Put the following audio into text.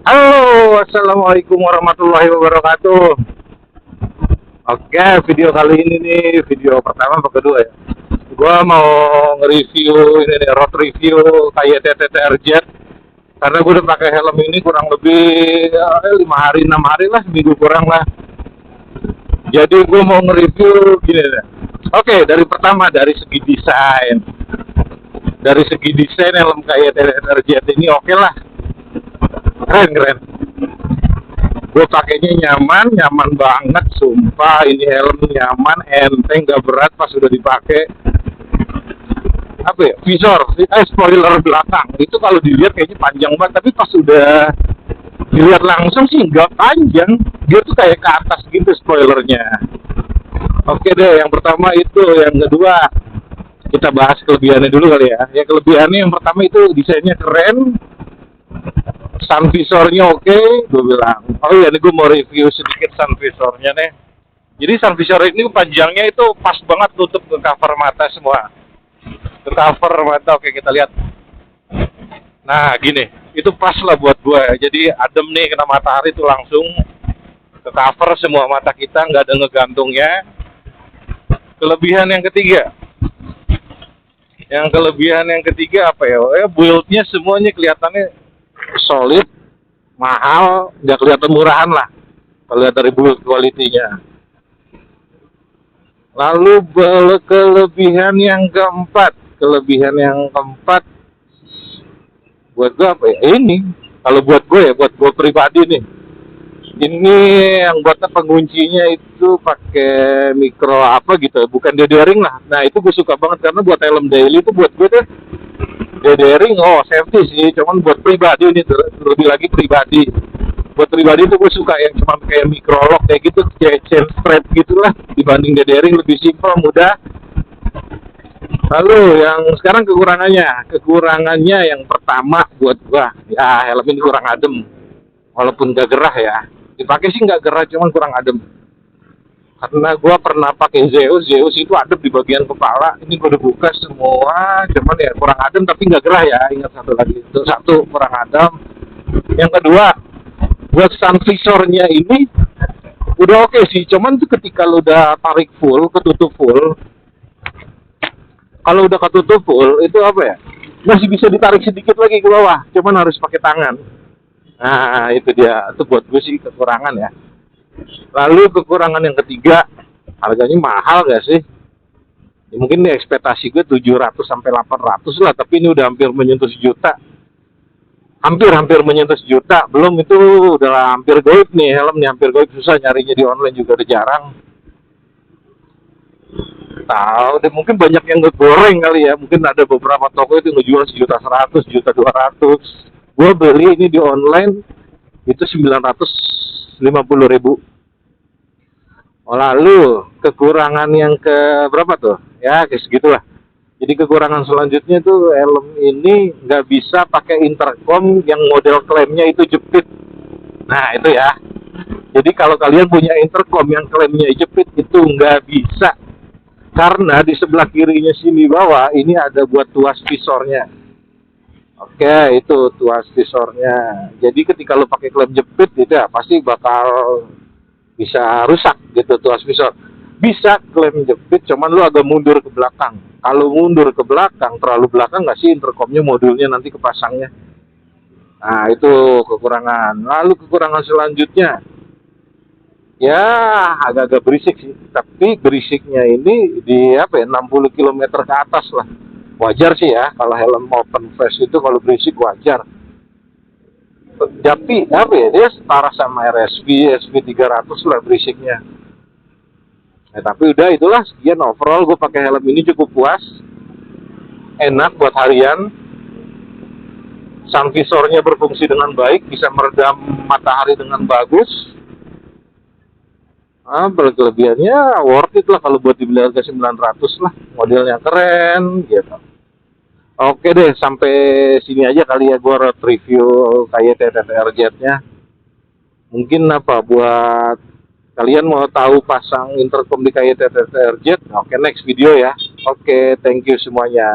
Halo, assalamualaikum warahmatullahi wabarakatuh. Oke, video kali ini nih video pertama apa kedua ya? Gua mau nge-review ini nih, road review KYT TTRZ. Karena gue udah pakai helm ini kurang lebih 5 hari 6 hari lah, seminggu kurang lah. Jadi gue mau nge-review gini deh. Oke, dari pertama dari segi desain. Dari segi desain helm KYT TTRZ ini oke lah, keren keren. Gue pakainya nyaman, nyaman banget, sumpah. Ini helm nyaman, enteng, gak berat pas sudah dipakai. Apa ya, visor, spoiler belakang itu kalau dilihat kayaknya panjang banget, tapi pas sudah dilihat langsung sih nggak panjang, dia tuh kayak ke atas gitu spoilernya. Oke deh, yang pertama itu. Yang kedua, kita bahas kelebihannya dulu kali ya. Ya, kelebihannya yang pertama itu desainnya keren, sun visornya oke. Gue bilang, oh iya, nih gue mau review sedikit sun visornya nih. Jadi sun visor ini panjangnya itu pas banget tutup ke cover mata semua. Ke cover mata, oke, kita lihat. Nah gini, itu pas lah buat gue. Jadi adem nih, kena matahari tuh langsung ke cover semua mata kita, nggak ada ngegantungnya. Kelebihan yang ketiga, apa ya? Build-nya semuanya kelihatannya solid, mahal, nggak kelihatan murahan lah kalau lihat dari build quality-nya. Lalu kelebihan yang keempat buat gue apa ya? Ini kalau buat gue ya, buat gue pribadi nih, ini yang buatnya penguncinya itu pakai mikro apa gitu, bukan D-ring lah. Nah itu gue suka banget karena buat helm daily itu buat gue deh D-ring, oh safety sih, cuman buat pribadi ini lebih lagi pribadi. Buat pribadi itu gue suka yang cuma kayak micro lock kayak gitu, kayak chain strap gitulah, dibanding D-ring lebih simpel, mudah. Lalu yang sekarang kekurangannya yang pertama buat gua, ya helm ini kurang adem, walaupun gak gerah ya. Dipakai sih nggak gerah, cuman kurang adem. Karena gua pernah pakai Zeus itu adem di bagian kepala. Ini gua udah buka semua, cuman ya kurang adem tapi nggak gerah ya. Ingat satu lagi, itu satu kurang adem. Yang kedua, buat sun visornya ini udah oke sih, cuman tuh ketika lu udah tarik full, ketutup full, kalau udah ketutup full itu apa ya, masih bisa ditarik sedikit lagi ke bawah, cuman harus pakai tangan. Nah itu dia, itu buat gue sih kekurangan ya. Lalu kekurangan yang ketiga, harganya mahal gak sih? Ya, mungkin di ekspektasi gue 700 sampai 800 lah, tapi ini udah hampir menyentuh sejuta. Hampir menyentuh sejuta, belum itu udah hampir goib nih helm nih, hampir goib, susah nyarinya di online juga udah jarang. Tahu deh, mungkin banyak yang ngegoreng kali ya, mungkin ada beberapa toko itu ngejual 1.100.000, 1.200.000. Gue beli ini di online itu 950.000. Oh, lalu kekurangan yang ke berapa tuh? Ya, kayak segitulah. Jadi kekurangan selanjutnya tuh helm ini nggak bisa pakai intercom yang model klaimnya itu jepit. Nah itu ya. Jadi kalau kalian punya intercom yang klaimnya jepit itu nggak bisa. Karena di sebelah kirinya sini bawah ini ada buat tuas visornya. Oke, itu tuas visornya. Jadi ketika lo pakai klem jepit itu ya pasti bakal bisa rusak gitu tuas visor. Bisa klem jepit, cuman lo agak mundur ke belakang. Kalau mundur ke belakang, terlalu belakang nggak sih intercomnya, modulnya nanti kepasangnya. Nah itu kekurangan. Lalu kekurangan selanjutnya, ya agak-agak berisik sih. Tapi berisiknya ini di apa ya, 60 km ke atas lah. Wajar sih ya, kalau helm open face itu kalau berisik wajar. Tapi apa ya, dia setara sama RSV, SV300 lah berisiknya. Tapi udah itulah, sekian overall gue pakai helm ini cukup puas. Enak buat harian. Sun visornya berfungsi dengan baik, bisa meredam matahari dengan bagus. Kelebihannya worth it lah kalau buat dibeli harga 900 lah. Modelnya keren gitu. Oke deh, sampai sini aja kali ya gue review KYT TTRZ-nya. Mungkin apa buat kalian mau tahu pasang intercom di KYT TTRZ? Oke, next video ya. Oke, thank you semuanya.